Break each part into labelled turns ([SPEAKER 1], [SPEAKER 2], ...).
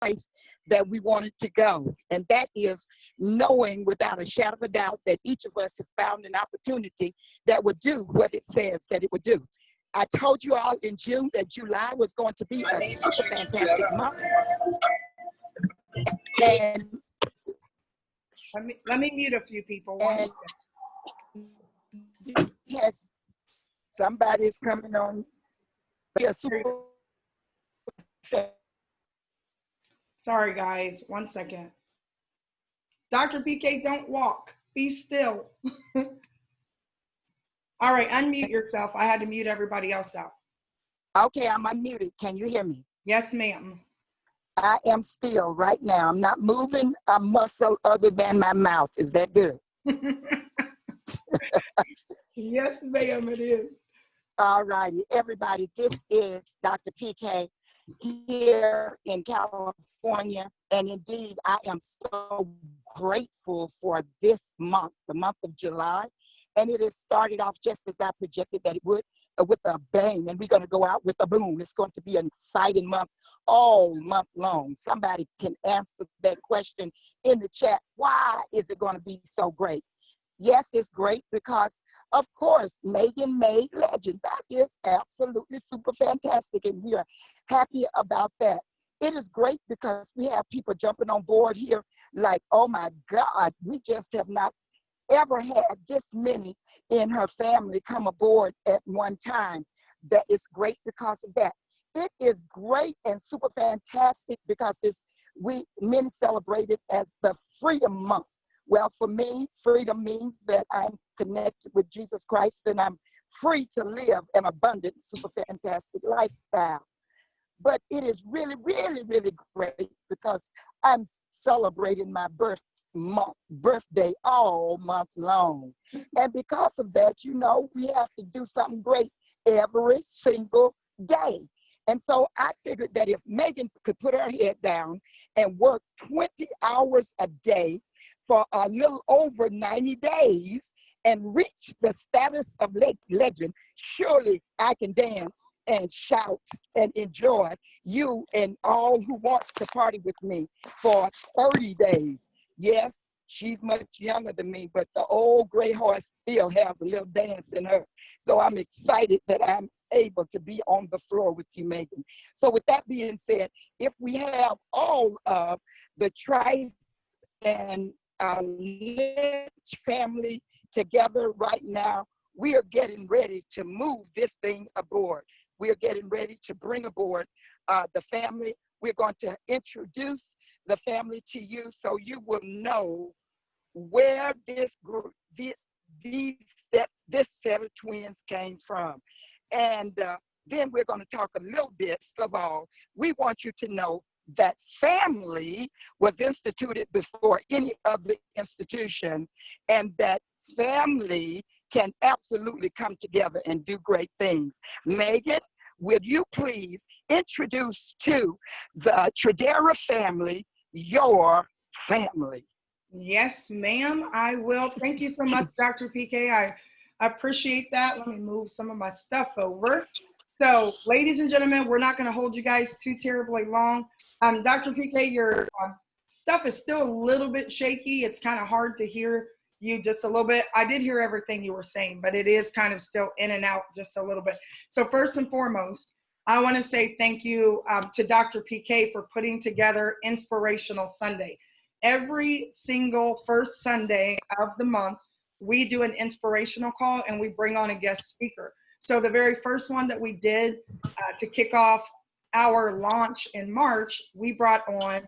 [SPEAKER 1] place that we wanted to go. And that is knowing without a shadow of a doubt that each of us have found an opportunity that would do what it says that it would do. I told you all in June that July was going to be a super fantastic month. And
[SPEAKER 2] let me mute a few people.
[SPEAKER 1] Yes, somebody's coming on.
[SPEAKER 2] Sorry, guys. 1 second. Dr. PK, don't walk. Be still. All right, unmute yourself. I had to mute everybody else out.
[SPEAKER 1] Okay, I'm unmuted. Can you hear me?
[SPEAKER 2] Yes, ma'am.
[SPEAKER 1] I am still right now. I'm not moving a muscle other than my mouth. Is that good?
[SPEAKER 2] Yes, ma'am, it is.
[SPEAKER 1] All righty, everybody. This is Dr. PK here in California. And indeed, I am so grateful for this month, the month of July. And it has started off just as I projected that it would, with a bang. And we're going to go out with a boom. It's going to be an exciting month all month long. Somebody can answer that question in the chat. Why is it going to be so great? Yes, it's great because, of course, Megan made legend. That is absolutely super fantastic, and we are happy about that. It is great because we have people jumping on board here like, oh my God, we just have not ever had this many in her family come aboard at one time. That is great because of that. It is great and super fantastic because many celebrate it as the Freedom Month. Well, for me, freedom means that I'm connected with Jesus Christ and I'm free to live an abundant, super fantastic lifestyle. But it is really, really, really great because I'm celebrating my birthday all month long. And because of that, we have to do something great every single day. And so I figured that if Megan could put her head down and work 20 hours a day for a little over 90 days and reach the status of legend, surely I can dance and shout and enjoy you and all who wants to party with me for 30 days. Yes, she's much younger than me, but the old gray horse still has a little dance in her. So I'm excited that I'm able to be on the floor with you, Megan. So with that being said, if we have all of the Trice and Lynch family together right now, we are getting ready to move this thing aboard. We are getting ready to bring aboard the family. We're going to introduce the family to you so you will know where this group, this set of twins came from. And then we're going to talk a little bit. First of all, we want you to know that family was instituted before any other institution, and that family can absolutely come together and do great things. Megan, would you please introduce to the Tradera family your family?
[SPEAKER 2] Yes, ma'am, I will. Thank you so much, Dr. PK. I appreciate that. Let me move some of my stuff over. So, ladies and gentlemen, we're not going to hold you guys too terribly long. Dr. PK, your stuff is still a little bit shaky. It's kind of hard to hear you just a little bit. I did hear everything you were saying, but it is kind of still in and out just a little bit. So first and foremost, I want to say thank you to Dr. PK for putting together Inspirational Sunday. Every single first Sunday of the month, we do an inspirational call and we bring on a guest speaker. So the very first one that we did to kick off our launch in March, we brought on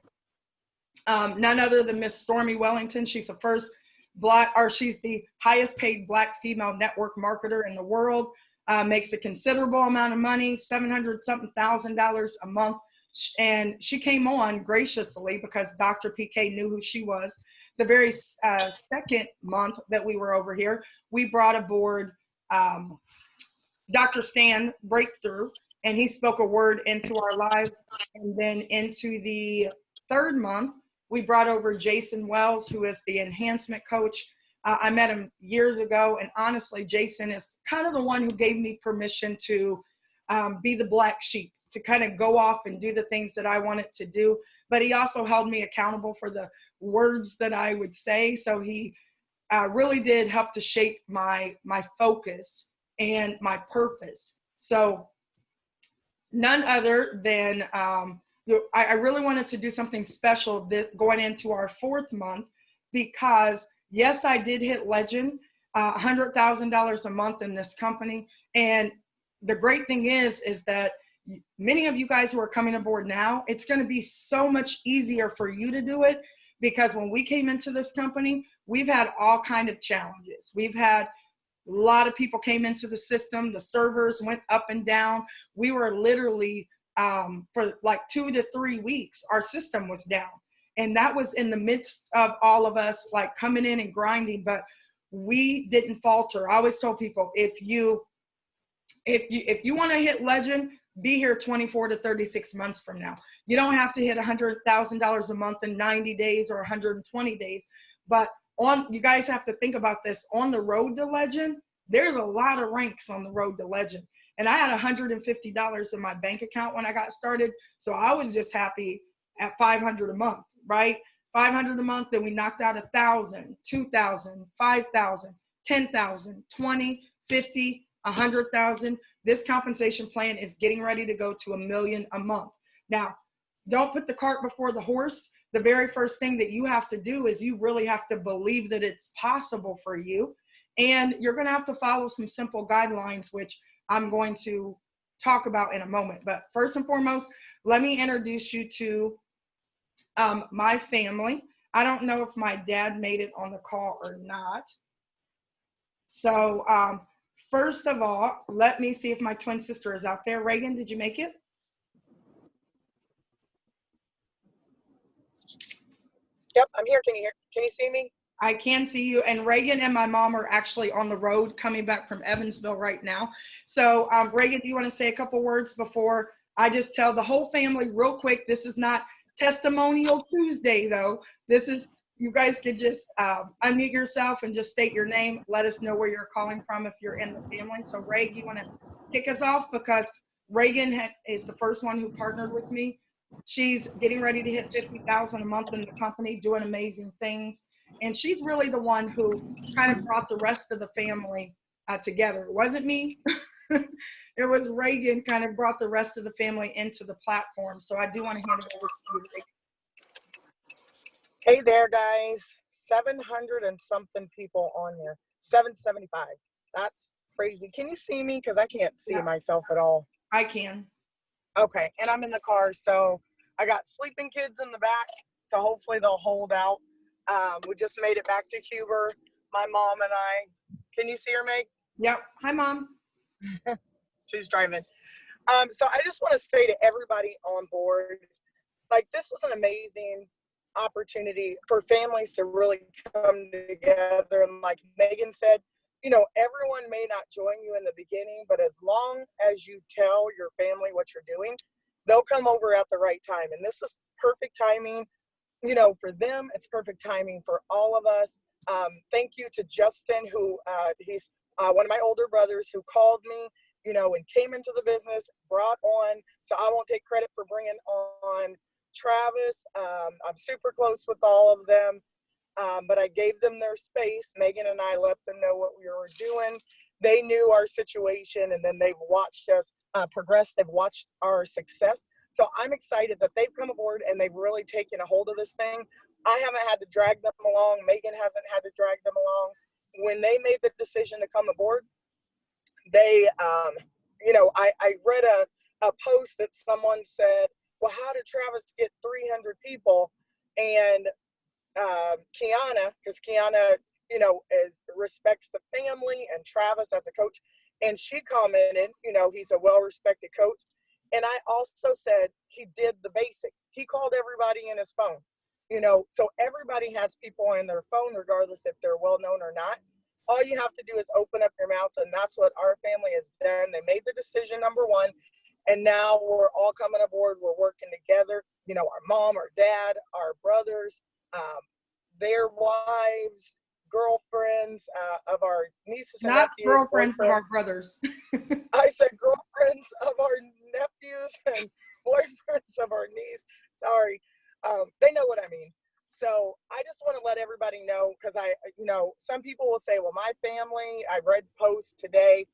[SPEAKER 2] none other than Miss Stormy Wellington. She's the first she's the highest paid Black female network marketer in the world, makes a considerable amount of money, $700-something thousand a month. And she came on graciously because Dr. PK knew who she was. The very second month that we were over here, we brought aboard Dr. Stan Breakthrough, and he spoke a word into our lives. And then into the third month, we brought over Jason Wells, who is the enhancement coach. I met him years ago, and honestly, Jason is kind of the one who gave me permission to be the black sheep to kind of go off and do the things that I wanted to do. But he also held me accountable for the words that I would say. So he really did help to shape my focus and my purpose. So none other than I really wanted to do something special this going into our 4th month, because yes, I did hit legend, $100,000 a month in this company. And the great thing is that many of you guys who are coming aboard now, it's going to be so much easier for you to do it, because when we came into this company, we've had all kind of challenges. We've had a lot of people came into the system. The servers went up and down. We were literally, for like 2 to 3 weeks, our system was down. And that was in the midst of all of us like coming in and grinding, but we didn't falter. I always tell people, if you want to hit legend, be here 24 to 36 months from now. You don't have to hit $100,000 a month in 90 days or 120 days, but you guys have to think about this. On the road to legend, there's a lot of ranks on the road to legend. And I had $150 in my bank account when I got started. So I was just happy at $500 a month, right? $500 a month. Then we knocked out 1,000, 2,000, 5,000, 10,000, 20, 50, 100,000. This compensation plan is getting ready to go to $1 million a month. Now, don't put the cart before the horse. The very first thing that you have to do is you really have to believe that it's possible for you. And you're going to have to follow some simple guidelines, which I'm going to talk about in a moment. But first and foremost, let me introduce you to my family. I don't know if my dad made it on the call or not. So first of all, let me see if my twin sister is out there. Reagan, did you make it?
[SPEAKER 3] Yep, I'm here. Can you see me?
[SPEAKER 2] I can see you. And Reagan and my mom are actually on the road coming back from Evansville right now. So Reagan, do you want to say a couple words before I just tell the whole family real quick? This is not Testimonial Tuesday, though. This is, you guys could just unmute yourself and just state your name. Let us know where you're calling from if you're in the family. So Reagan, you want to kick us off? Because Reagan is the first one who partnered with me. She's getting ready to hit 50,000 a month in the company, doing amazing things. And she's really the one who kind of brought the rest of the family together. It wasn't me. It was Reagan kind of brought the rest of the family into the platform. So I do want to hand it over to you, Reagan.
[SPEAKER 3] Hey there, guys. 700 and something people on here. 775. That's crazy. Can you see me? Because I can't see myself at all.
[SPEAKER 2] I can.
[SPEAKER 3] Okay. And I'm in the car. So I got sleeping kids in the back. So hopefully they'll hold out. We just made it back to Huber. My mom and I. Can you see her, Meg?
[SPEAKER 2] Yep. Hi, Mom.
[SPEAKER 3] She's driving. So I just want to say to everybody on board, like, this is an amazing opportunity for families to really come together. And like Megan said, you know, everyone may not join you in the beginning, but as long as you tell your family what you're doing, they'll come over at the right time. And this is perfect timing, you know, for them. It's perfect timing for all of us. Thank you to Justin, who he's one of my older brothers, who called me, you know, and came into the business, brought on, so I won't take credit for bringing on Travis. I'm super close with all of them, but I gave them their space. Megan and I let them know what we were doing. They knew our situation, and then they've watched us progress. They've watched our success. So I'm excited that they've come aboard and they've really taken a hold of this thing. I haven't had to drag them along. Megan hasn't had to drag them along. When they made the decision to come aboard, they, you know, I read a post that someone said, well, how did Travis get 300 people? And Kiana, because Kiana, you know, respects the family and Travis as a coach. And she commented, you know, he's a well-respected coach. And I also said he did the basics. He called everybody in his phone, you know, so everybody has people in their phone, regardless if they're well-known or not. All you have to do is open up your mouth, and that's what our family has done. They made the decision, number one, and now we're all coming aboard. We're working together. You know, our mom, our dad, our brothers, their wives, girlfriends of our nieces and
[SPEAKER 2] Not
[SPEAKER 3] nephews.
[SPEAKER 2] girlfriends, but our brothers.
[SPEAKER 3] I said girlfriends. girlfriends of our nephews and boyfriends of our niece. Sorry. They know what I mean. So I just want to let everybody know, because some people will say, well, my family, I read posts today,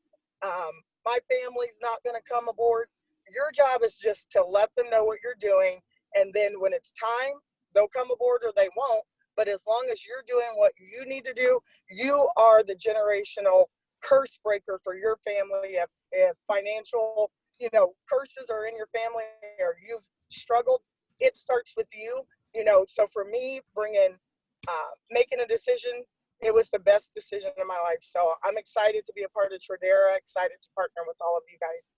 [SPEAKER 3] my family's not going to come aboard. Your job is just to let them know what you're doing. And then when it's time, they'll come aboard or they won't. But as long as you're doing what you need to do, you are the generational curse breaker for your family. If financial, curses are in your family or you've struggled, it starts with you. So for me, making a decision, it was the best decision in my life. So I'm excited to be a part of Tradera, excited to partner with all of you guys.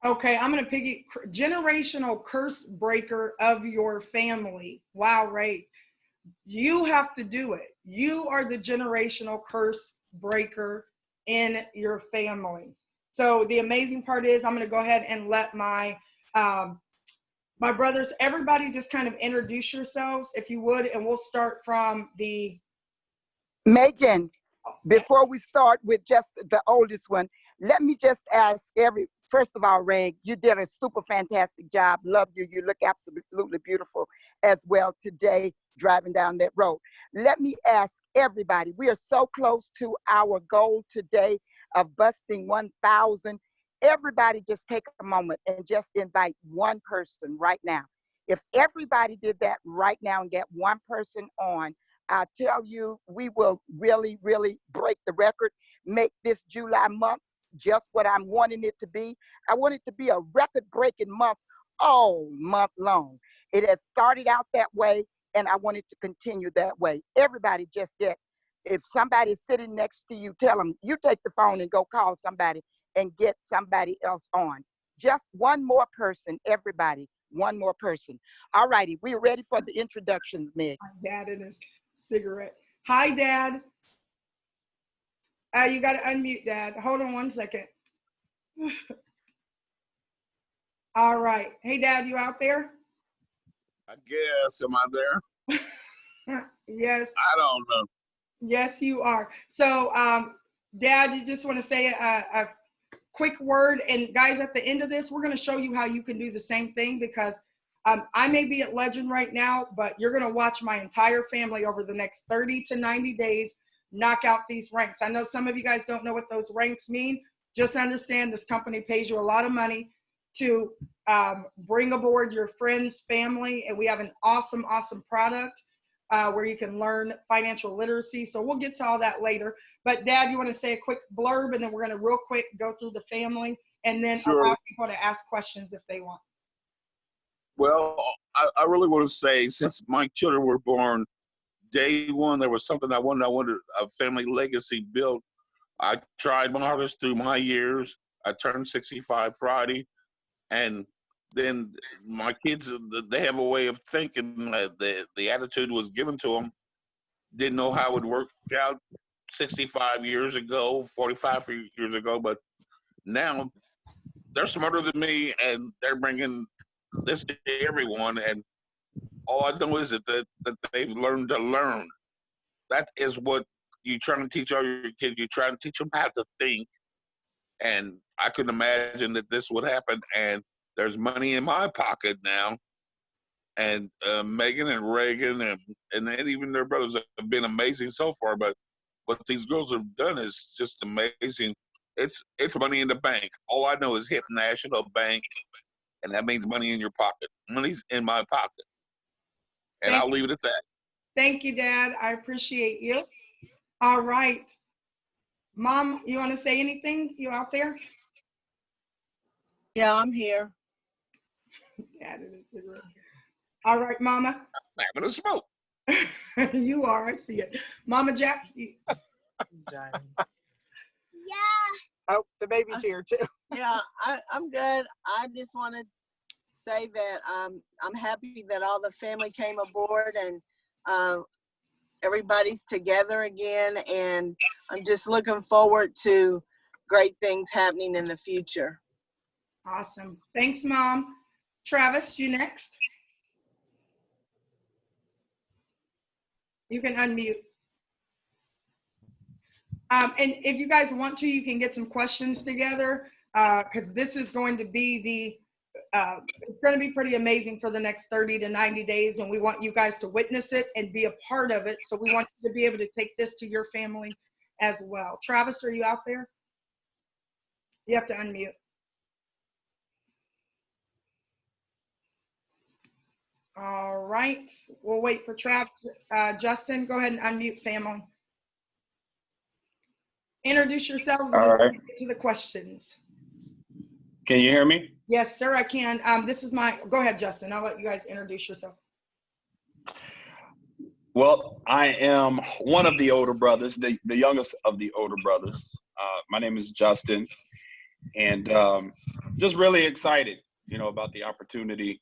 [SPEAKER 2] Okay, I'm going to generational curse breaker of your family. Wow, Ray. You have to do it. You are the generational curse breaker in your family. So the amazing part is I'm going to go ahead and let my brothers, everybody just kind of introduce yourselves, if you would, and we'll start from the...
[SPEAKER 1] Megan, before we start with just the oldest one, let me just ask first of all, Ray, you did a super fantastic job. Love you. You look absolutely beautiful as well today, driving down that road. Let me ask everybody, we are so close to our goal today of busting 1,000. Everybody just take a moment and just invite one person right now. If everybody did that right now and get one person on, I tell you, we will really, really break the record, make this July month just what I'm wanting it to be. I want it to be a record-breaking month all month long. It has started out that way, and I want it to continue that way. Everybody just if somebody's sitting next to you, tell them, you take the phone and go call somebody and get somebody else on. Just one more person, everybody, one more person. All righty, we're ready for the introductions, Meg.
[SPEAKER 2] Dad in his cigarette. Hi, Dad. You got to unmute, Dad. Hold on one second. All right. Hey, Dad, you out there?
[SPEAKER 4] I guess. Am I there?
[SPEAKER 2] Yes.
[SPEAKER 4] I don't know.
[SPEAKER 2] Yes, you are. So, Dad, you just want to say a quick word. And guys, at the end of this, we're going to show you how you can do the same thing, because I may be at Legend right now, but you're going to watch my entire family over the next 30 to 90 days knock out these ranks. I know some of you guys don't know what those ranks mean. Just understand this company pays you a lot of money to bring aboard your friends, family, and we have an awesome, awesome product where you can learn financial literacy. So we'll get to all that later. But Dad, you want to say a quick blurb, and then we're going to real quick go through the family, and then allow people to ask questions if they want.
[SPEAKER 4] Well, I really want to say, since my children were born, day one, there was something I wanted a family legacy built. I tried my hardest through my years. I turned 65 Friday, and then my kids, they have a way of thinking. The attitude was given to them. Didn't know how it would work out 65 years ago, 45 years ago, but now they're smarter than me, and they're bringing this to everyone. And all I know is that they've learned to learn. That is what you're trying to teach all your kids. You're trying to teach them how to think. And I couldn't imagine that this would happen. And there's money in my pocket now. And Megan and Reagan and then even their brothers have been amazing so far. But what these girls have done is just amazing. It's money in the bank. All I know is hit National Bank, and that means money in your pocket. Money's in my pocket. And I'll leave it at that.
[SPEAKER 2] Thank you, Dad. I appreciate you. All right. Mom, you want to say anything? You out there?
[SPEAKER 5] Yeah, I'm here.
[SPEAKER 2] Dad is a cigarette. All right, Mama.
[SPEAKER 4] I'm having a smoke.
[SPEAKER 2] You are. I see it. Mama Jack.
[SPEAKER 5] Yeah.
[SPEAKER 3] Oh, the baby's here too.
[SPEAKER 5] Yeah, I'm good. I just want to say that I'm happy that all the family came aboard and everybody's together again. And I'm just looking forward to great things happening in the future.
[SPEAKER 2] Awesome. Thanks, Mom. Travis, you next. You can unmute. And if you guys want to, you can get some questions together. because this is going to be it's going to be pretty amazing for the next 30 to 90 days, and we want you guys to witness it and be a part of it. So we want you to be able to take this to your family as well. Travis, are you out there? You have to unmute. All right, we'll wait for Travis. Justin, go ahead and unmute, family. Introduce yourselves and
[SPEAKER 6] All right.
[SPEAKER 2] get to the questions.
[SPEAKER 6] Can you hear me?
[SPEAKER 2] Yes, sir, I can. Go ahead, Justin. I'll let you guys introduce yourself.
[SPEAKER 6] Well, I am one of the older brothers, the youngest of the older brothers. My name is Justin, and just really excited, about the opportunity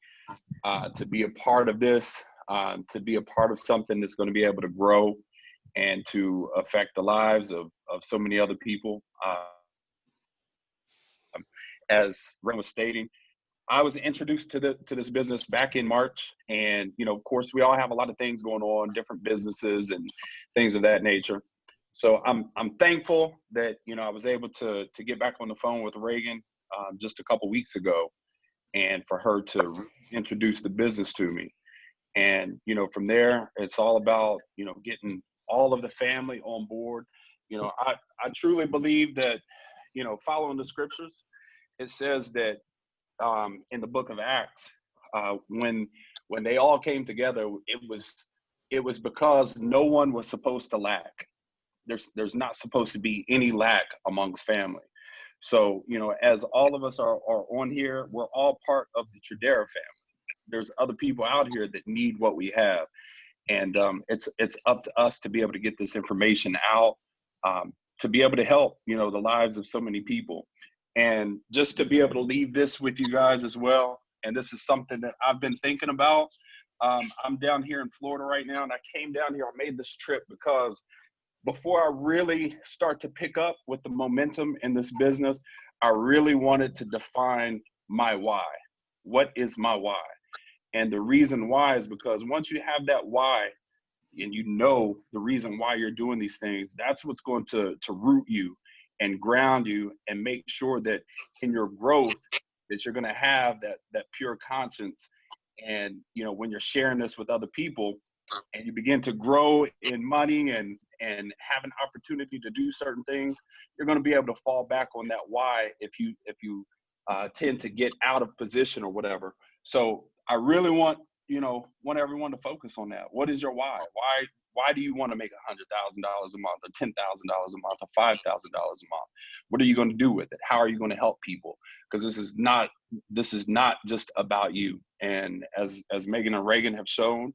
[SPEAKER 6] to be a part of this, to be a part of something that's going to be able to grow and to affect the lives of so many other people. As Ren was stating, I was introduced to this business back in March, and of course, we all have a lot of things going on, different businesses and things of that nature. So I'm thankful that I was able to get back on the phone with Reagan just a couple weeks ago, and for her to introduce the business to me. And from there, it's all about getting all of the family on board. I truly believe that following the scriptures, it says that in the book of Acts, when they all came together, it was because no one was supposed to lack. There's not supposed to be any lack amongst family. So as all of us are on here, we're all part of the Tradera family. There's other people out here that need what we have, and it's up to us to be able to get this information out, to be able to help the lives of so many people. And just to be able to leave this with you guys as well. And this is something that I've been thinking about. I'm down here in Florida right now, and I came down here, I made this trip because before I really start to pick up with the momentum in this business, I really wanted to define my why. What is my why? And the reason why is because once you have that why, and the reason why you're doing these things, that's what's going to root you and ground you and make sure that in your growth that you're going to have that pure conscience. And when you're sharing this with other people and you begin to grow in money and have an opportunity to do certain things, you're going to be able to fall back on that why if you tend to get out of position or whatever. So I really want everyone to focus on that. What is your why? Why do you want to make $100,000 a month or $10,000 a month or $5,000 a month? What are you going to do with it? How are you going to help people? Because this is not just about you. And as Megan and Reagan have shown,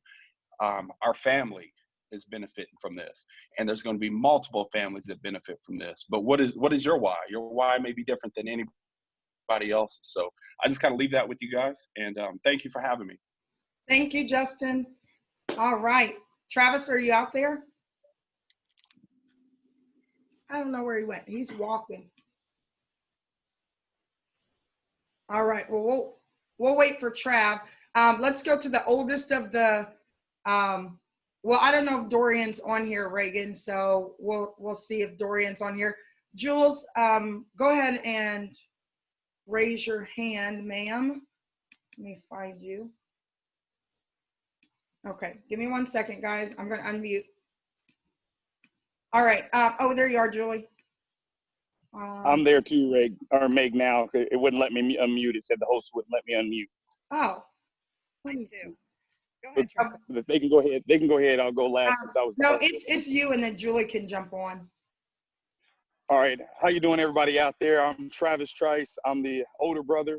[SPEAKER 6] our family is benefiting from this, and there's going to be multiple families that benefit from this. But what is your why? Your why may be different than anybody else's. So I just kind of leave that with you guys, and thank you for having me.
[SPEAKER 2] Thank you, Justin. All right. Travis, are you out there? I don't know where he went. He's walking. All right. Well, we'll wait for Trav. Let's go to the oldest of the, well, I don't know if Dorian's on here, Reagan, so we'll see if Dorian's on here. Jules, go ahead and raise your hand, ma'am. Let me find you. Okay, give me 1 second, guys. I'm going to unmute. All right. Oh, there you are, Julie.
[SPEAKER 7] I'm there too, Meg. Now it wouldn't let me unmute. It said the host wouldn't let me unmute.
[SPEAKER 2] Oh,
[SPEAKER 8] Me too. Go ahead, Trevor.
[SPEAKER 7] They can go ahead. They can go ahead. I'll go last since I was.
[SPEAKER 2] No, it's you, and then Julie can jump on.
[SPEAKER 7] All right. How you doing, everybody out there? I'm Travis Trice. I'm the older brother.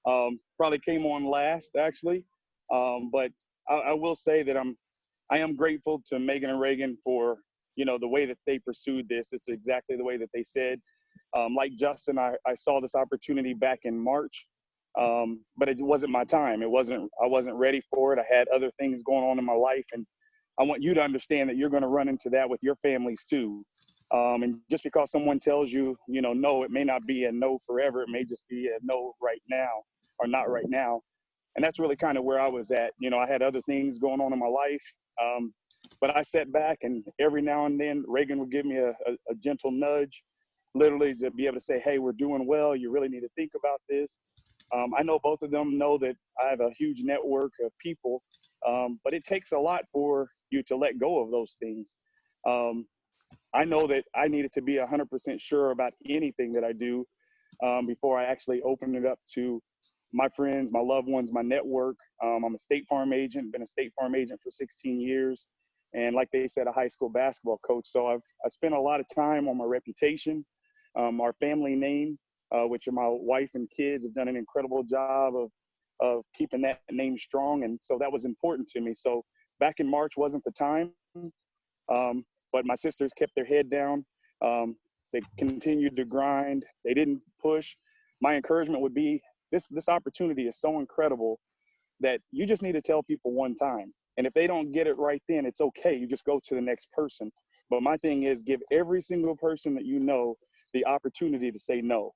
[SPEAKER 7] Probably came on last, actually, but I will say that I am grateful to Megan and Reagan for the way that they pursued this. It's exactly the way that they said. Like Justin, I saw this opportunity back in March, but it wasn't my time. I wasn't ready for it. I had other things going on in my life, and I want you to understand that you're going to run into that with your families too. And just because someone tells you, no, it may not be a no forever. It may just be a no right now or not right now. And that's really kind of where I was at. I had other things going on in my life, but I sat back, and every now and then Reagan would give me a gentle nudge. literally to be able to say, hey, we're doing well. You really need to think about this. I know both of them know that I have a huge network of people, but it takes a lot for you to let go of those things. I know that I needed to be 100% sure about anything that I do before I actually open it up to my friends, my loved ones, my network. I'm a State Farm agent, been a State Farm agent for 16 years. And like they said, a high school basketball coach. So I spent a lot of time on my reputation, our family name, which my wife and kids have done an incredible job of keeping that name strong. And so that was important to me. So back in March wasn't the time, but my sisters kept their head down. They continued to grind. They didn't push. My encouragement would be this opportunity is so incredible that you just need to tell people one time. And if they don't get it right then, it's okay. You just go to the next person. But my thing is give every single person that you know the opportunity to say no.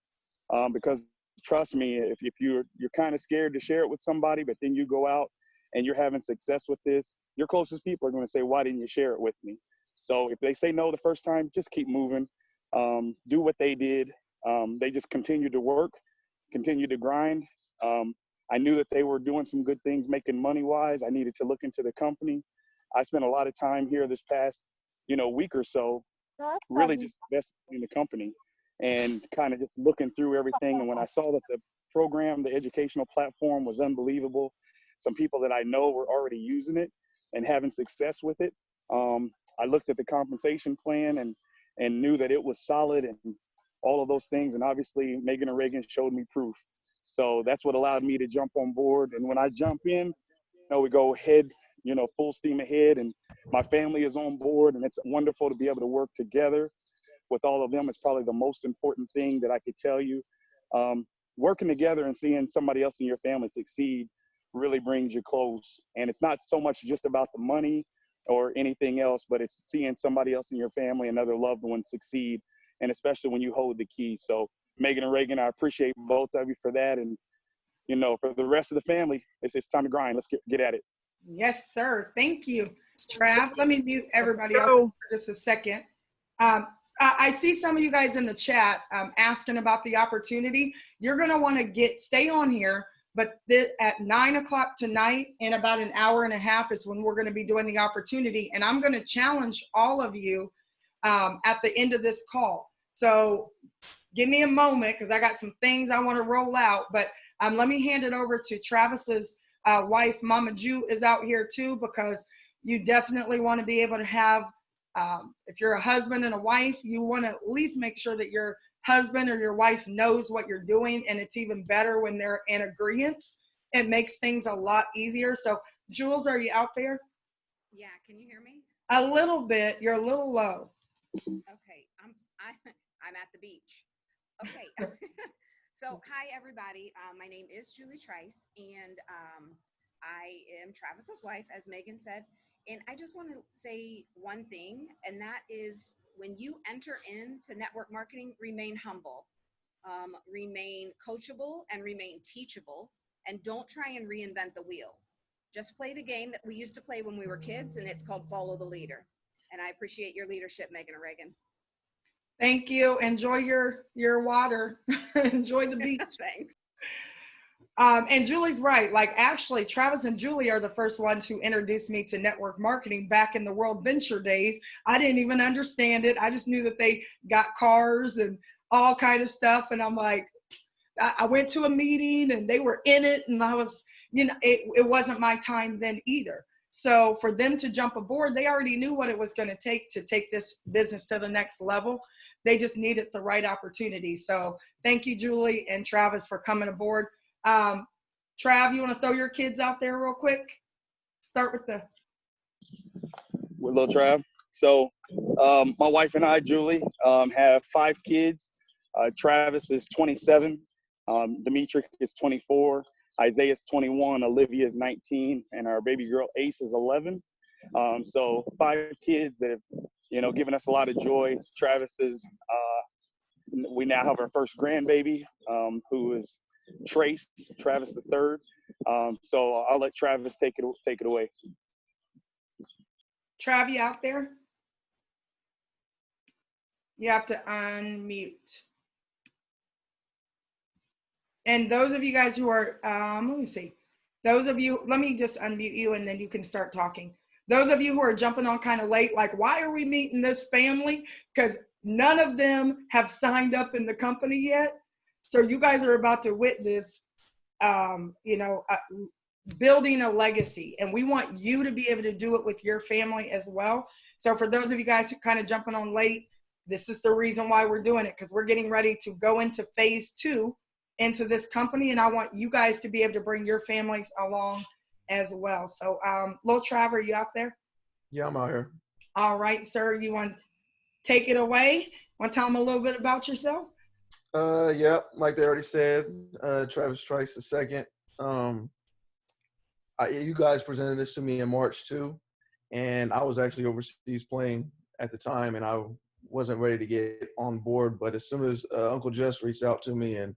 [SPEAKER 7] Because trust me, if you're kind of scared to share it with somebody, but then you go out and you're having success with this, your closest people are going to say, why didn't you share it with me? So if they say no the first time, just keep moving. Do what they did. They just continued to work, continued to grind. I knew that they were doing some good things, making money wise. I needed to look into the company. I spent a lot of time here this past, week or so, really just investing in the company and kind of just looking through everything. And when I saw that the program, the educational platform was unbelievable, some people that I know were already using it and having success with it. I looked at the compensation plan and knew that it was solid and all of those things. And obviously Megan and Reagan showed me proof. So that's what allowed me to jump on board. And when I jump in, we go ahead, full steam ahead, and my family is on board, and it's wonderful to be able to work together with all of them. It's probably the most important thing that I could tell you. Working together and seeing somebody else in your family succeed really brings you close. And it's not so much just about the money or anything else, but it's seeing somebody else in your family, another loved one succeed, and especially when you hold the key. So Megan and Reagan, I appreciate both of you for that. And, for the rest of the family, it's time to grind. Let's get at it.
[SPEAKER 2] Yes, sir. Thank you, Trav. Let me mute everybody else for just a second. I see some of you guys in the chat asking about the opportunity. You're going to want to stay on here, but at 9 o'clock tonight, in about an hour and a half, is when we're going to be doing the opportunity. And I'm going to challenge all of you at the end of this call. So give me a moment, because I got some things I want to roll out. But let me hand it over to Travis's wife. Mama Ju is out here too, because you definitely want to be able to have, if you're a husband and a wife, you want to at least make sure that your husband or your wife knows what you're doing. And it's even better when they're in agreement. It makes things a lot easier. So Jules, are you out there?
[SPEAKER 8] Yeah, can you hear me?
[SPEAKER 2] A little bit. You're a little low.
[SPEAKER 8] Okay, I'm at the beach. Okay, so hi everybody. My name is Julie Trice, and I am Travis's wife, as Megan said. And I just want to say one thing, and that is, when you enter into network marketing, remain humble, remain coachable, and remain teachable, and don't try and reinvent the wheel. Just play the game that we used to play when we were kids, and it's called follow the leader. And I appreciate your leadership, Megan and Reagan.
[SPEAKER 2] Thank you. Enjoy your water. Enjoy the beach.
[SPEAKER 8] Thanks.
[SPEAKER 2] And Julie's right. Like, actually, Travis and Julie are the first ones who introduced me to network marketing back in the World Venture days. I didn't even understand it. I just knew that they got cars and all kind of stuff. And I'm like, I went to a meeting and they were in it, and I was, it wasn't my time then either. So for them to jump aboard, they already knew what it was going to take this business to the next level. They just needed the right opportunity. So thank you, Julie and Travis, for coming aboard. Trav, you want to throw your kids out there real quick? Start with
[SPEAKER 7] little Trav. So my wife and I, Julie, have 5 kids. Travis is 27. Dimitri is 24. Isaiah is 21. Olivia is 19. And our baby girl, Ace, is 11. So 5 kids that have, given us a lot of joy. Travis is, we now have our first grandbaby, who is Trice, Travis the third. So I'll let Travis take it away.
[SPEAKER 2] Trav, you out there? You have to unmute. And those of you guys who are, let me see. Those of you, let me just unmute you and then you can start talking. Those of you who are jumping on kind of late, like, why are we meeting this family? Because none of them have signed up in the company yet. So you guys are about to witness, building a legacy. And we want you to be able to do it with your family as well. So for those of you guys who kind of jumping on late, this is the reason why we're doing it, because we're getting ready to go into phase 2 into this company. And I want you guys to be able to bring your families along as well. So, Lil Trav, are you out there?
[SPEAKER 9] Yeah, I'm out here.
[SPEAKER 2] All right, sir. You want to take it away? Want to tell them a little bit about yourself?
[SPEAKER 9] Yeah, like they already said, Travis Trice II. You guys presented this to me in March too, and I was actually overseas playing at the time, and I wasn't ready to get on board. But as soon as Uncle Jess reached out to me and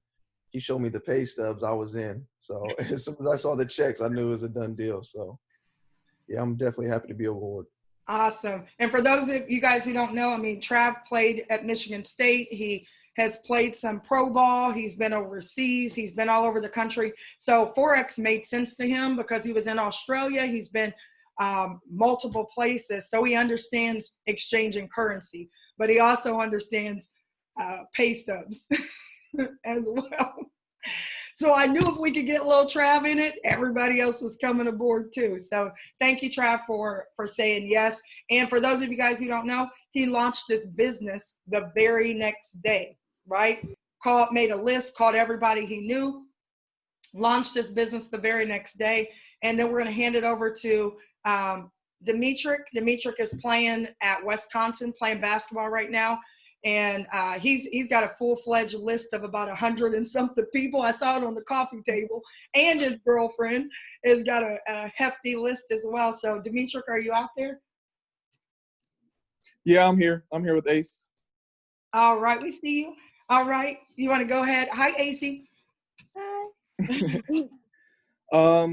[SPEAKER 9] he showed me the pay stubs, I was in. So as soon as I saw the checks, I knew it was a done deal. So yeah, I'm definitely happy to be aboard.
[SPEAKER 2] Awesome. And for those of you guys who don't know, I mean, Trav played at Michigan State. He has played some pro ball. He's been overseas. He's been all over the country. So Forex made sense to him because he was in Australia. He's been multiple places. So he understands exchanging currency, but he also understands pay stubs as well. So I knew if we could get Lil Trav in it, everybody else was coming aboard too. So thank you, Trav, for saying yes. And for those of you guys who don't know, he launched this business the very next day, right? Made a list, called everybody he knew, launched this business the very next day. And then we're going to hand it over to Demetric. Demetric is playing at Wisconsin, playing basketball right now. And he's got a full-fledged list of about 100 and something people. I saw it on the coffee table. And his girlfriend has got a hefty list as well. So, Demetric, are you out there?
[SPEAKER 10] Yeah, I'm here. I'm here with Ace.
[SPEAKER 2] All right, we see you. All right, you want to go ahead? Hi, AC.
[SPEAKER 10] Hi.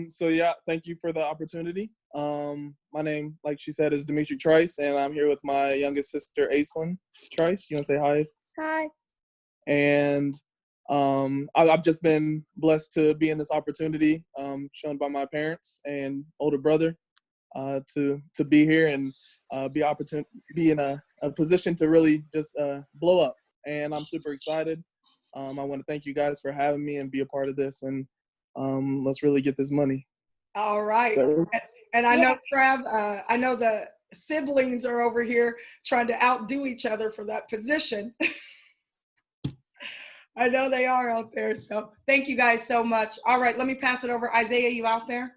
[SPEAKER 10] So yeah, thank you for the opportunity. My name, like she said, is Demetric Trice, and I'm here with my youngest sister, Aislinn Trice. You want to say hi, Ace?
[SPEAKER 11] Hi.
[SPEAKER 10] And I've just been blessed to be in this opportunity, shown by my parents and older brother, to be here and be in a position to really just blow up. And I'm super excited. I want to thank you guys for having me and be a part of this. And let's really get this money.
[SPEAKER 2] All right. And I know, Trav, I know the siblings are over here trying to outdo each other for that position. I know they are out there. So thank you guys so much. All right, let me pass it over. Isaiah, you out there?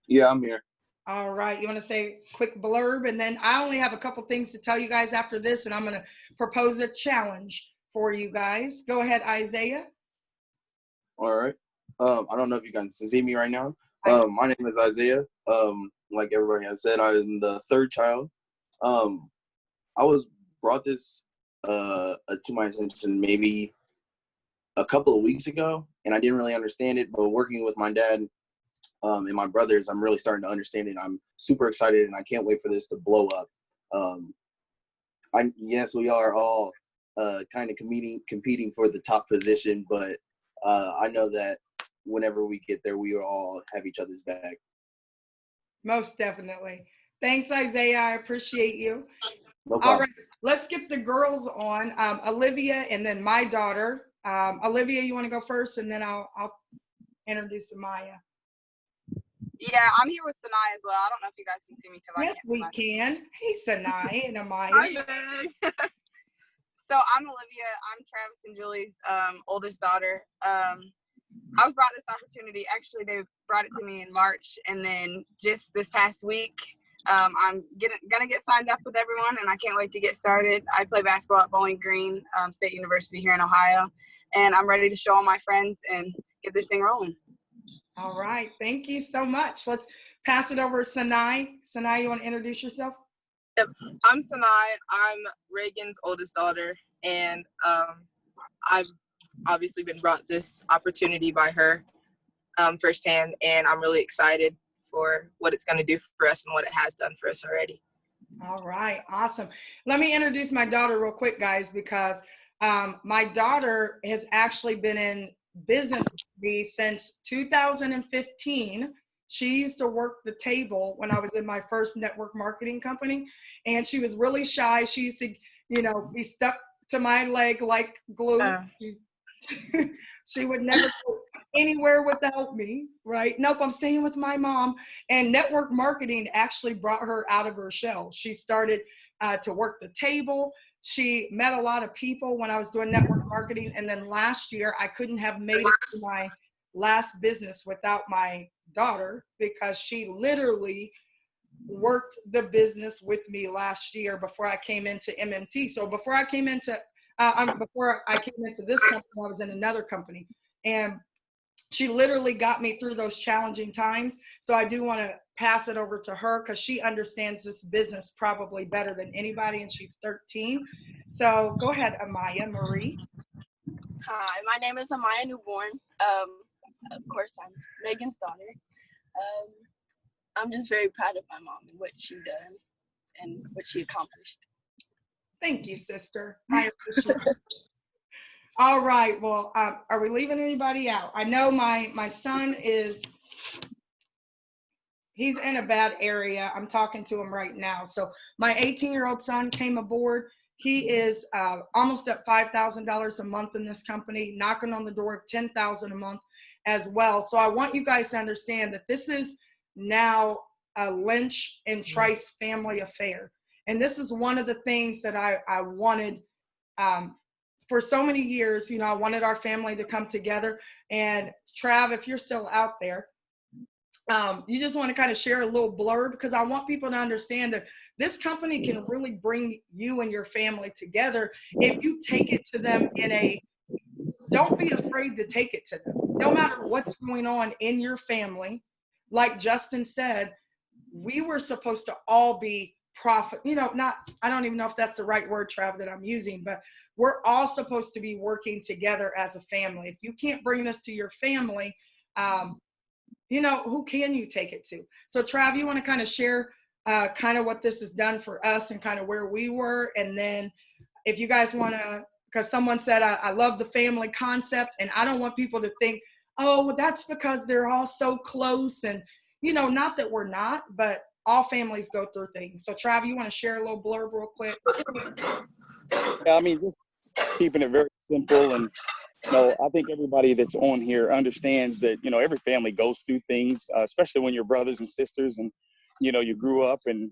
[SPEAKER 12] Yeah, I'm here.
[SPEAKER 2] All right. You want to say a quick blurb? And then I only have a couple things to tell you guys after this, and I'm going to propose a challenge for you guys. Go ahead, Isaiah.
[SPEAKER 12] All right. I don't know if you guys can see me right now. My name is Isaiah. Like everybody has said, I'm the third child. I was brought this to my attention maybe a couple of weeks ago, and I didn't really understand it. But working with my dad and my brothers, I'm really starting to understand it. I'm super excited, and I can't wait for this to blow up. Yes, we are all kind of competing for the top position, but I know that whenever we get there, we all have each other's back.
[SPEAKER 2] Most definitely. Thanks, Isaiah. I appreciate you.
[SPEAKER 12] No problem.
[SPEAKER 2] All right, let's get the girls on. Olivia and then my daughter. Olivia, you want to go first, and then I'll introduce Amaya.
[SPEAKER 11] Yeah, I'm here with Sanai as well. I don't know if you guys can see me because I
[SPEAKER 2] Yes,
[SPEAKER 11] can't.
[SPEAKER 2] we can. Hey, Sanai and Amaya.
[SPEAKER 11] Hi. So I'm Olivia. I'm Travis and Julie's oldest daughter. I was brought this opportunity. Actually, they brought it to me in March, and then just this past week, I'm gonna get signed up with everyone, and I can't wait to get started. I play basketball at Bowling Green State University here in Ohio, and I'm ready to show all my friends and get this thing rolling.
[SPEAKER 2] All right, thank you so much. Let's pass it over to Sanai. Sanai, you want to introduce yourself?
[SPEAKER 11] Yep. I'm Sanai. I'm Reagan's oldest daughter, and I've obviously been brought this opportunity by her firsthand, and I'm really excited for what it's going to do for us and what it has done for us already.
[SPEAKER 2] All right, awesome. Let me introduce my daughter real quick, guys, because my daughter has actually been in business with me since 2015. She used to work the table when I was in my first network marketing company, and she was really shy. She used to, be stuck to my leg like glue. She, she would never go anywhere without me, right? Nope, I'm staying with my mom. And network marketing actually brought her out of her shell. She started to work the table. She met a lot of people when I was doing network marketing. And then last year, I couldn't have made it to my last business without my daughter, because she literally worked the business with me last year before I came into MMT. So before I came into this company, I was in another company, and she literally got me through those challenging times. So I do want to pass it over to her, because she understands this business probably better than anybody, and she's 13. So go ahead, Amaya Marie.
[SPEAKER 13] Hi, my name is Amaya Newborn. Of course, I'm Megan's daughter. I'm just very proud of my mom and what she done and what she accomplished.
[SPEAKER 2] Thank you, sister. I appreciate it. All right. Well, are we leaving anybody out? I know my son he's in a bad area. I'm talking to him right now. So my 18-year-old son came aboard. He is almost at $5,000 a month in this company, knocking on the door of $10,000 a month as well. So I want you guys to understand that this is now a Lynch and Trice family affair. And this is one of the things that I wanted for so many years. I wanted our family to come together. And Trav, if you're still out there, you just want to kind of share a little blurb, because I want people to understand that this company can really bring you and your family together if you take it to them don't be afraid to take it to them. No matter what's going on in your family, like Justin said, we were supposed to all be profit, I don't even know if that's the right word, Trav, that I'm using, but we're all supposed to be working together as a family. If you can't bring this to your family, who can you take it to? So Trav, you want to kind of share kind of what this has done for us and kind of where we were. And then if you guys want to, because someone said, I love the family concept, and I don't want people to think, oh, well, that's because they're all so close. And, not that we're not, but all families go through things. So Trav, you want to share a little blurb real quick?
[SPEAKER 7] Yeah, I mean, just keeping it very simple. And I think everybody that's on here understands that, every family goes through things, especially when you're brothers and sisters, and, you grew up and,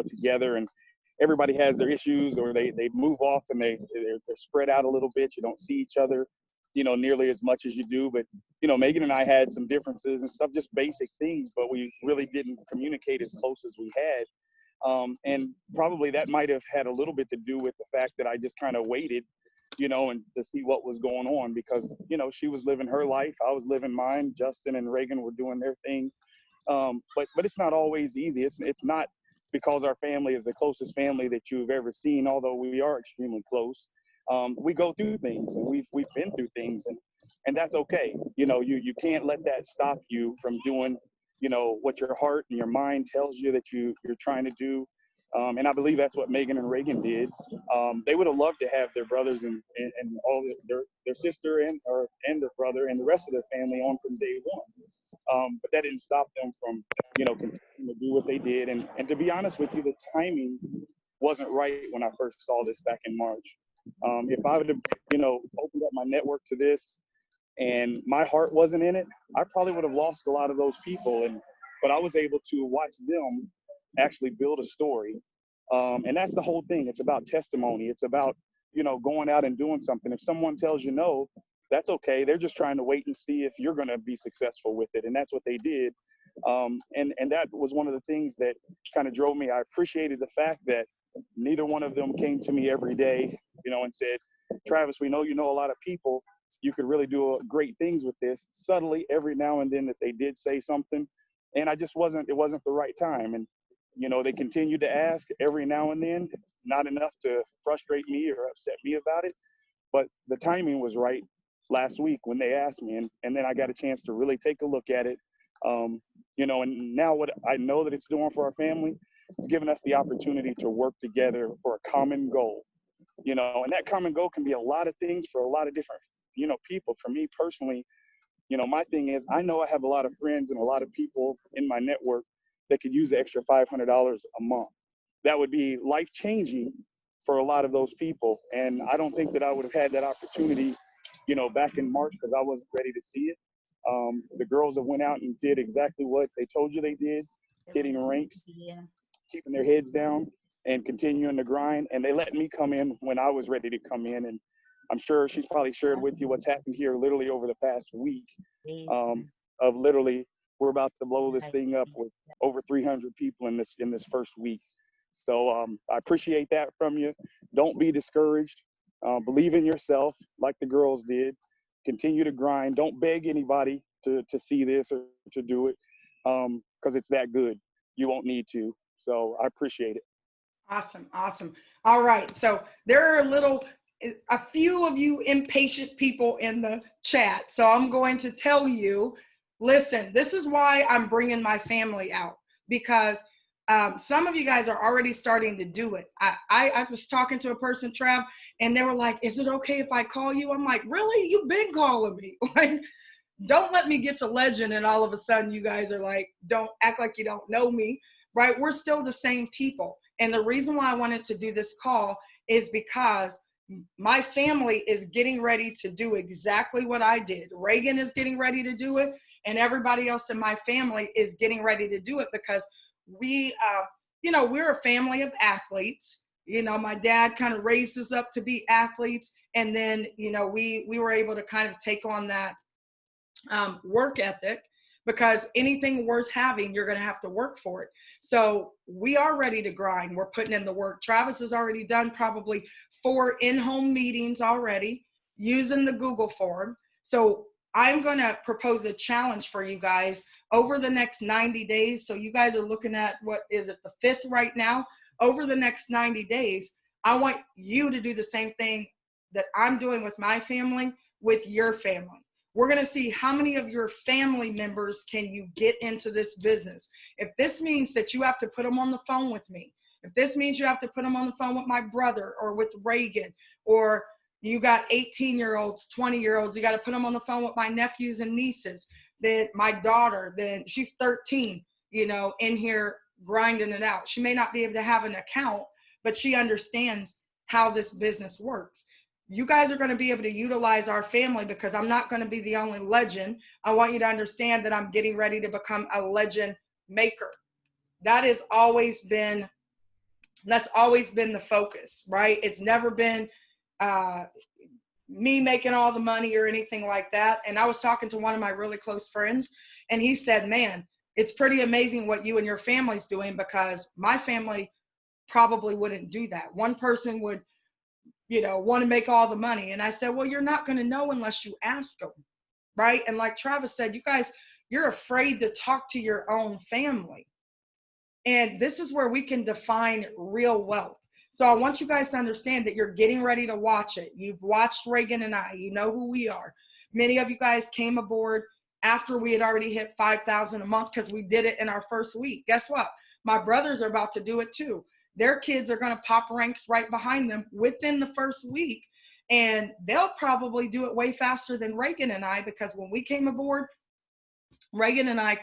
[SPEAKER 7] together, and everybody has their issues, or they move off and they're spread out a little bit. You don't see each other, nearly as much as you do. But, Megan and I had some differences and stuff, just basic things, but we really didn't communicate as close as we had. And probably that might have had a little bit to do with the fact that I just kind of waited, and to see what was going on, because, she was living her life, I was living mine, Justin and Reagan were doing their thing. But it's not always easy. It's not because our family is the closest family that you've ever seen, although we are extremely close. We go through things, and we've been through things, and that's okay. You can't let that stop you from doing, what your heart and your mind tells you that you're trying to do. And I believe that's what Megan and Reagan did. They would have loved to have their brothers and all their sister and their brother and the rest of their family on from day one. But that didn't stop them from, continuing to do what they did. And to be honest with you, the timing wasn't right when I first saw this back in March. If I would have, opened up my network to this and my heart wasn't in it, I probably would have lost a lot of those people. But I was able to watch them actually build a story. And that's the whole thing. It's about testimony. It's about, going out and doing something. If someone tells you no, that's okay. They're just trying to wait and see if you're going to be successful with it. And that's what they did. And that was one of the things that kind of drove me. I appreciated the fact that neither one of them came to me every day, and said, Travis, we know you know a lot of people. You could really do great things with this. Subtly, every now and then that they did say something. And it wasn't the right time. And, they continued to ask every now and then, not enough to frustrate me or upset me about it. But the timing was right last week when they asked me. And then I got a chance to really take a look at it. And now what I know that it's doing for our family, it's given us the opportunity to work together for a common goal. You know, and that common goal can be a lot of things for a lot of different, you know, people. For me personally, you know, my thing is, I know I have a lot of friends and a lot of people in my network that could use the extra $500 a month. That would be life-changing for a lot of those people. And I don't think that I would have had that opportunity, you know, back in March, because I wasn't ready to see it. The girls that went out and did exactly what they told you they did, hitting ranks, keeping their heads down and continuing to grind. And they let me come in when I was ready to come in. And I'm sure she's probably shared with you what's happened here literally over the past week, of literally, we're about to blow this thing up with over 300 people in this first week. So I appreciate that from you. Don't be discouraged. Believe in yourself like the girls did. Continue to grind. Don't beg anybody to see this or to do it, because it's that good. You won't need to. So I appreciate it.
[SPEAKER 2] Awesome. Awesome. All right. So there are a few of you impatient people in the chat. So I'm going to tell you, listen, this is why I'm bringing my family out, because some of you guys are already starting to do it. I was talking to a person, Trav, and they were like, is it okay if I call you? I'm like, really? You've been calling me. Like, don't let me get to legend and all of a sudden you guys are like, don't act like you don't know me, right? We're still the same people. And the reason why I wanted to do this call is because my family is getting ready to do exactly what I did. Reagan is getting ready to do it, and everybody else in my family is getting ready to do it, because we, you know, we're a family of athletes. You know, my dad kind of raised us up to be athletes. And then, you know, we were able to kind of take on that work ethic, because anything worth having, you're going to have to work for it. So we are ready to grind. We're putting in the work. Travis has already done probably 4 in-home meetings already using the Google form. So I'm going to propose a challenge for you guys over the next 90 days. So you guys are looking at, what is it, the 5th right now? Over the next 90 days, I want you to do the same thing that I'm doing with my family, with your family. We're going to see how many of your family members can you get into this business. If this means that you have to put them on the phone with me, if this means you have to put them on the phone with my brother or with Reagan, or you got 18-year-olds, 20-year-olds, you got to put them on the phone with my nephews and nieces, then my daughter, then she's 13, you know, in here grinding it out. She may not be able to have an account, but she understands how this business works. You guys are going to be able to utilize our family, because I'm not going to be the only legend. I want you to understand that I'm getting ready to become a legend maker. That's always been the focus, right? It's never been me making all the money or anything like that. And I was talking to one of my really close friends, and he said, man, it's pretty amazing what you and your family's doing, because my family probably wouldn't do that. One person would, you know, want to make all the money. And I said, well, you're not going to know unless you ask them, right? And like Travis said, you guys, you're afraid to talk to your own family. And this is where we can define real wealth. So I want you guys to understand that you're getting ready to watch it. You've watched Reagan and I, you know who we are. Many of you guys came aboard after we had already hit 5,000 a month, because we did it in our first week. Guess what? My brothers are about to do it too. Their kids are going to pop ranks right behind them within the first week. And they'll probably do it way faster than Reagan and I, because when we came aboard, Reagan and I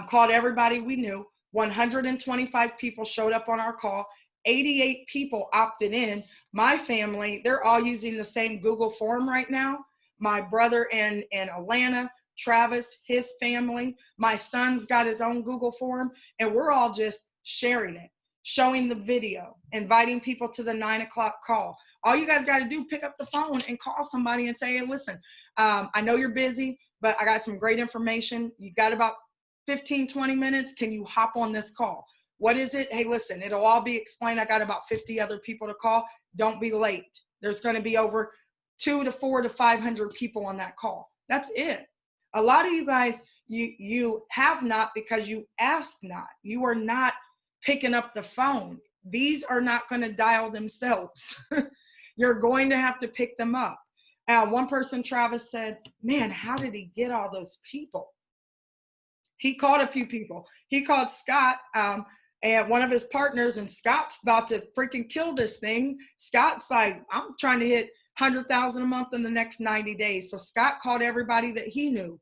[SPEAKER 2] called everybody we knew. 125 people showed up on our call. 88 people opted in. My family, they're all using the same Google form right now. My brother in Atlanta, Travis, his family, my son's got his own Google form, and we're all just sharing it, showing the video, inviting people to the 9 o'clock call. All you guys got to do, pick up the phone and call somebody and say, hey, listen, I know you're busy, but I got some great information. You got about 15, 20 minutes. Can you hop on this call? What is it? Hey, listen, it'll all be explained. I got about 50 other people to call. Don't be late. There's going to be over 200 to 400 to 500 people on that call. That's it. A lot of you guys, you have not, because you asked not. You are not picking up the phone. These are not going to dial themselves. You're going to have to pick them up. One person, Travis, said, man, how did he get all those people? He called a few people. He called Scott, and one of his partners, and Scott's about to freaking kill this thing. Scott's like, I'm trying to hit 100,000 a month in the next 90 days. So Scott called everybody that he knew.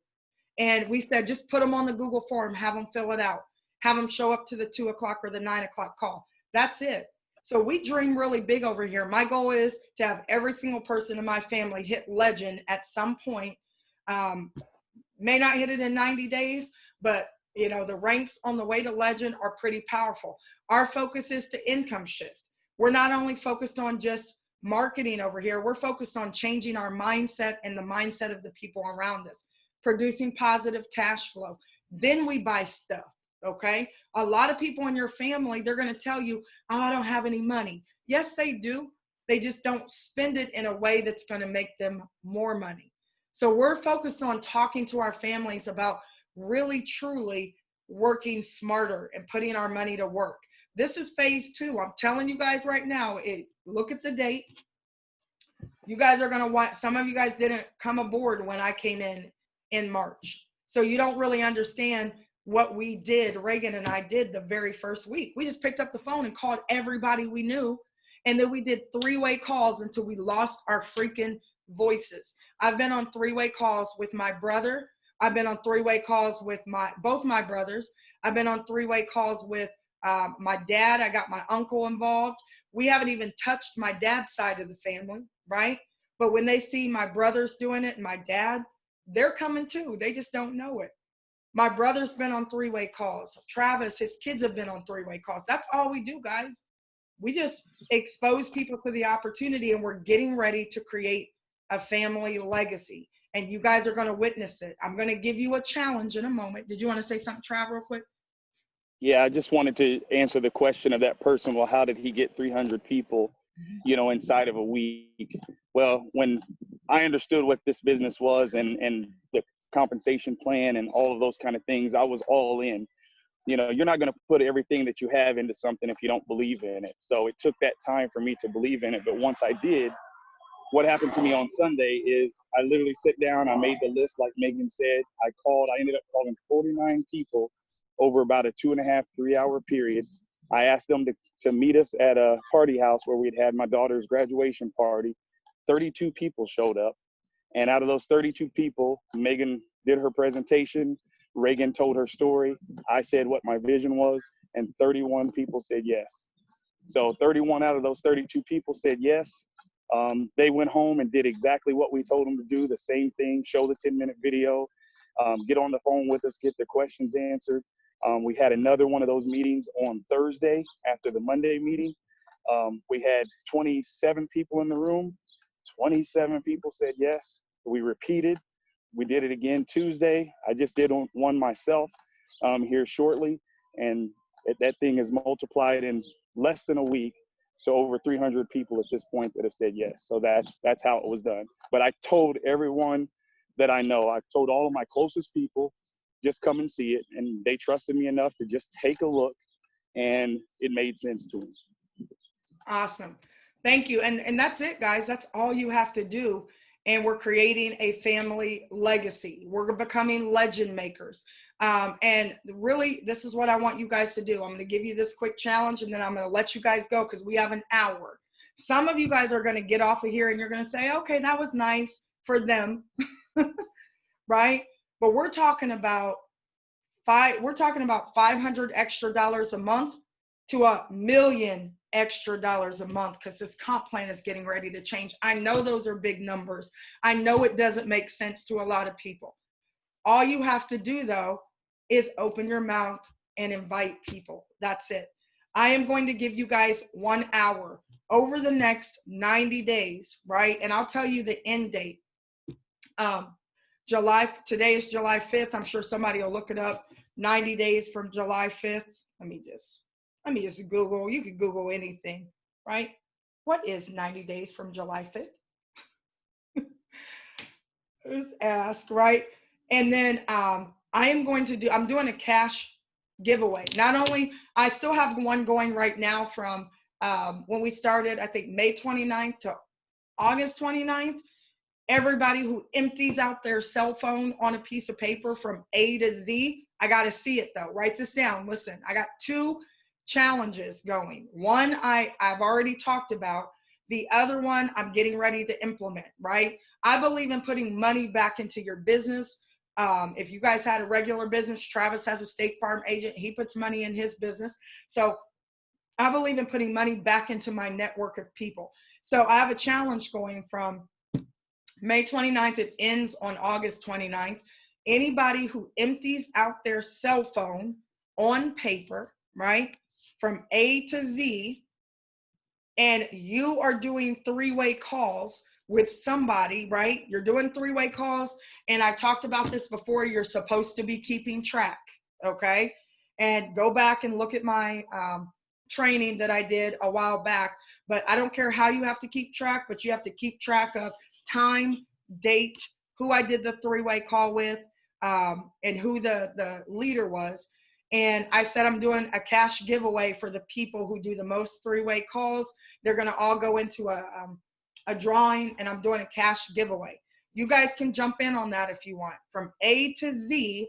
[SPEAKER 2] And we said, just put them on the Google form, have them fill it out, have them show up to the 2 o'clock or the 9 o'clock call. That's it. So we dream really big over here. My goal is to have every single person in my family hit legend at some point. May not hit it in 90 days, but you know, the ranks on the way to legend are pretty powerful. Our focus is to income shift. We're not only focused on just marketing over here, we're focused on changing our mindset and the mindset of the people around us, producing positive cash flow. Then we buy stuff, okay? A lot of people in your family, they're gonna tell you, oh, I don't have any money. Yes, they do. They just don't spend it in a way that's gonna make them more money. So we're focused on talking to our families about really, truly working smarter and putting our money to work. This is phase 2. I'm telling you guys right now, look at the date. You guys are going to want, some of you guys didn't come aboard when I came in March. So you don't really understand what we did, Reagan and I did the very first week. We just picked up the phone and called everybody we knew. And then we did 3-way calls until we lost our freaking voices. I've been on 3-way calls with my brother. I've been on 3-way calls with both my brothers. I've been on 3-way calls with my dad. I got my uncle involved. We haven't even touched my dad's side of the family, right? But when they see my brothers doing it and my dad, they're coming too. They just don't know it. My brother's been on 3-way calls. Travis, his kids have been on 3-way calls. That's all we do, guys. We just expose people to the opportunity, and we're getting ready to create a family legacy. And you guys are going to witness it. I'm going to give you a challenge in a moment. Did you want to say something, Trav, real quick?
[SPEAKER 7] Yeah, I just wanted to answer the question of that person. Well, how did he get 300 people, you know, inside of a week? Well, when I understood what this business was and the compensation plan and all of those kind of things, I was all in. You know, you're not going to put everything that you have into something if you don't believe in it. So it took that time for me to believe in it. But once I did, what happened to me on Sunday is I literally sit down, I made the list like Megan said. I ended up calling 49 people over about a 2.5, 3-hour period. I asked them to meet us at a party house where we'd had my daughter's graduation party. 32 people showed up. And out of those 32 people, Megan did her presentation. Reagan told her story. I said what my vision was, and 31 people said yes. So 31 out of those 32 people said yes. They went home and did exactly what we told them to do, the same thing, show the 10-minute video, get on the phone with us, get their questions answered. We had another one of those meetings on Thursday after the Monday meeting. We had 27 people in the room. 27 people said yes. We repeated. We did it again Tuesday. I just did one myself here shortly. And that thing is multiplied in less than a week to over 300 people at this point that have said yes. So that's how it was done. But I told everyone that I know, I told all of my closest people, just come and see it. And they trusted me enough to just take a look, and it made sense to them.
[SPEAKER 2] Awesome. Thank you. And that's it, guys. That's all you have to do. And we're creating a family legacy. We're becoming legend makers. And really, this is what I want you guys to do. I'm going to give you this quick challenge, and then I'm going to let you guys go because we have an hour. Some of you guys are going to get off of here and you're going to say, okay, that was nice for them. Right? But we're talking about $500 extra a month to $1 million extra a month, because this comp plan is getting ready to change. I know those are big numbers. I know it doesn't make sense to a lot of people. All you have to do, though, is open your mouth and invite people. That's it. I am going to give you guys 1 hour over the next 90 days, right? And I'll tell you the end date. Today is July 5th. I'm sure somebody will look it up. 90 days from July 5th. Let me just Google. You can Google anything, right? What is 90 days from July 5th? Just ask, right? And then I'm doing a cash giveaway. Not only, I still have one going right now from when we started, I think May 29th to August 29th. Everybody who empties out their cell phone on a piece of paper from A to Z, I got to see it though. Write this down. Listen, I got 2 challenges going. One I've already talked about. The other one I'm getting ready to implement, right? I believe in putting money back into your business. If you guys had a regular business, Travis has a State Farm agent. He puts money in his business. So I believe in putting money back into my network of people. So I have a challenge going from May 29th. It ends on August 29th. Anybody who empties out their cell phone on paper, right, from A to Z, and you are doing three-way calls with somebody, right? You're doing three-way calls. And I talked about this before. You're supposed to be keeping track, okay? And go back and look at my training that I did a while back. But I don't care how you have to keep track, but you have to keep track of time, date, who I did the three-way call with, and who the leader was. And I said I'm doing a cash giveaway for the people who do the most three-way calls. They're going to all go into a drawing, and I'm doing a cash giveaway. You guys can jump in on that if you want. From A to Z,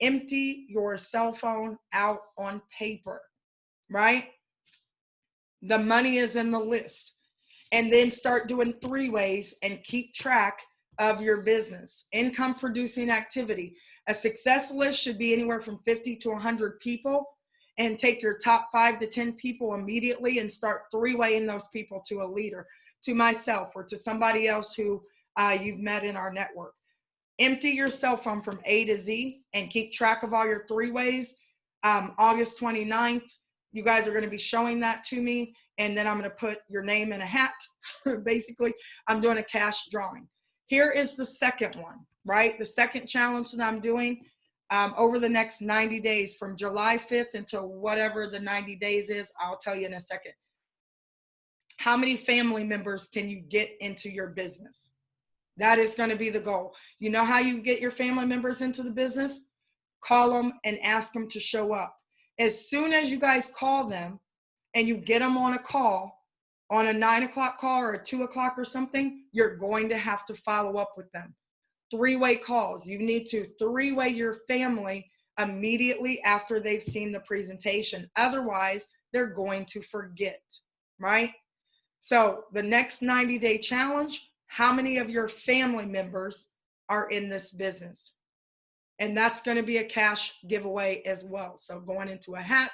[SPEAKER 2] empty your cell phone out on paper, right? The money is in the list. And then start doing three-ways and keep track of your business. Income producing activity. A success list should be anywhere from 50 to 100 people, and take your top 5 to 10 people immediately and start three-waying those people to a leader, to myself, or to somebody else who you've met in our network. Empty your cell phone from A to Z and keep track of all your three-ways. August 29th, you guys are going to be showing that to me, and then I'm going to put your name in a hat. Basically, I'm doing a cash drawing. Here is the second one, right? The second challenge that I'm doing over the next 90 days, from July 5th until whatever the 90 days is. I'll tell you in a second. How many family members can you get into your business? That is going to be the goal. You know how you get your family members into the business? Call them and ask them to show up. As soon as you guys call them and you get them on a call, on a 9 o'clock call or a 2 o'clock or something, you're going to have to follow up with them. Three-way calls. You need to three-way your family immediately after they've seen the presentation. Otherwise, they're going to forget, right? So the next 90-day challenge, how many of your family members are in this business? And that's going to be a cash giveaway as well. So going into a hat,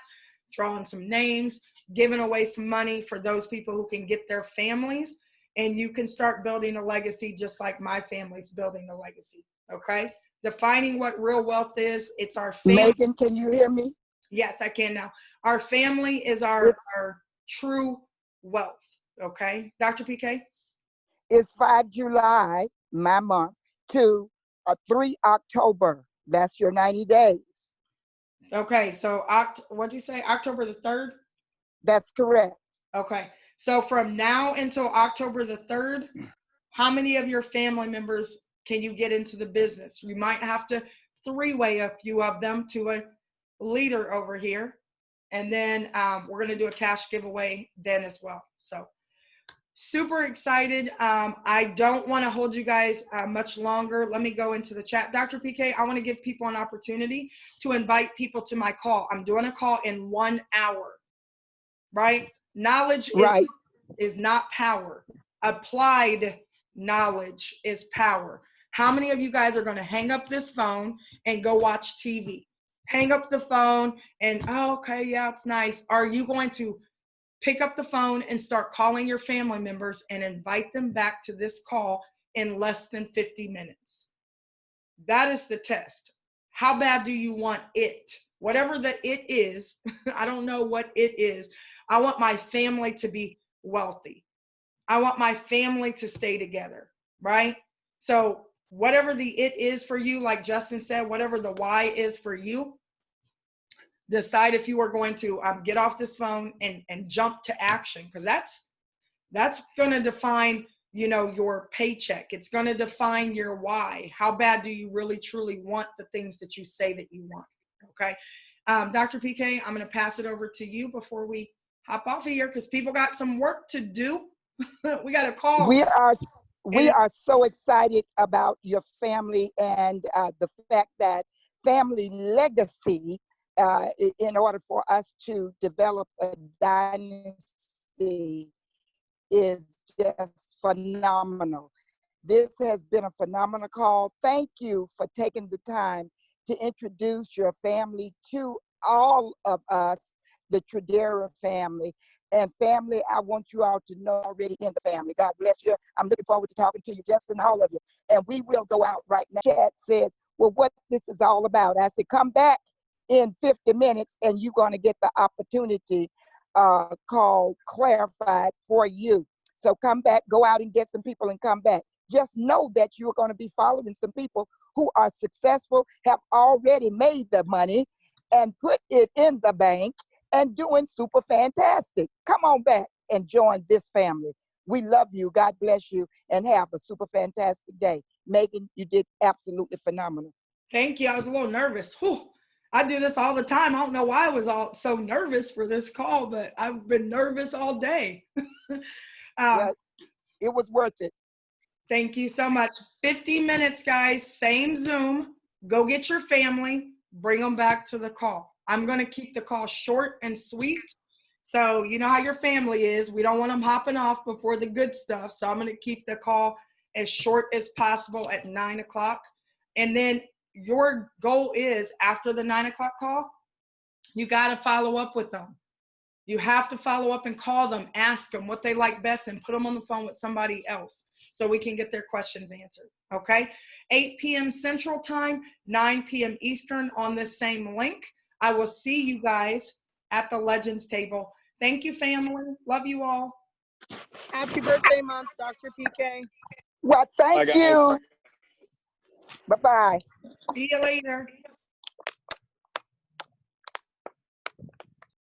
[SPEAKER 2] drawing some names, giving away some money for those people who can get their families, and you can start building a legacy just like my family's building a legacy, okay? Defining what real wealth is, it's our family.
[SPEAKER 1] Megan, can you hear me?
[SPEAKER 2] Yes, I can now. Our family is our true wealth, okay? Dr. PK?
[SPEAKER 1] It's 5 July, my month, to 3 October. That's your 90 days.
[SPEAKER 2] Okay, so what'd you say, October the 3rd?
[SPEAKER 1] That's correct.
[SPEAKER 2] Okay, so from now until October the 3rd, how many of your family members can you get into the business? You might have to three-way a few of them to a leader over here. And then we're going to do a cash giveaway then as well. So super excited. I don't want to hold you guys much longer. Let me go into the chat. Dr. PK, I want to give people an opportunity to invite people to my call. I'm doing a call in 1 hour, right? Knowledge is not power. Applied knowledge is power. How many of you guys are going to hang up this phone and go watch TV? Hang up the phone and, oh, okay, yeah, it's nice. Are you going to pick up the phone and start calling your family members and invite them back to this call in less than 50 minutes? That is the test. How bad do you want it? Whatever the it is, I don't know what it is. I want my family to be wealthy. I want my family to stay together, right? So whatever the it is for you, like Justin said, whatever the why is for you, decide if you are going to get off this phone and jump to action, because that's going to define, you know, your paycheck. It's going to define your why. How bad do you really truly want the things that you say that you want? Okay. Dr. PK, I'm going to pass it over to you before we hop off of here, because people got some work to do. We got a call.
[SPEAKER 1] We are so excited about your family and the fact that family legacy in order for us to develop a dynasty is just phenomenal. This has been a phenomenal call. Thank you for taking the time to introduce your family to all of us, the Tradera family. And family, I want you all to know already in the family. God bless you. I'm looking forward to talking to you, Justin, all of you. And we will go out right now. Chat says, well, what this is all about. I said, come back in 50 minutes and you're going to get the opportunity called Clarified for you. So come back, go out and get some people and come back. Just know that you're going to be following some people who are successful, have already made the money and put it in the bank and doing super fantastic. Come on back and join this family. We love you. God bless you and have a super fantastic day. Megan, you did absolutely phenomenal.
[SPEAKER 2] Thank you. I was a little nervous. Whew. I do this all the time. I don't know why I was all so nervous for this call, but I've been nervous all day.
[SPEAKER 1] Well, it was worth it.
[SPEAKER 2] Thank you so much. 50 minutes, guys. Same Zoom. Go get your family. Bring them back to the call. I'm going to keep the call short and sweet. So you know how your family is. We don't want them hopping off before the good stuff. So I'm going to keep the call as short as possible at 9 o'clock. And then your goal is after the 9 o'clock call, you got to follow up with them. You have to follow up and call them, ask them what they like best, and put them on the phone with somebody else so we can get their questions answered, okay? 8 p.m. Central Time, 9 p.m. Eastern on this same link. I will see you guys at the Legends table. Thank you, family. Love you all.
[SPEAKER 3] Happy birthday month, Dr. PK.
[SPEAKER 1] Well, thank you. Bye-bye.
[SPEAKER 2] See you later.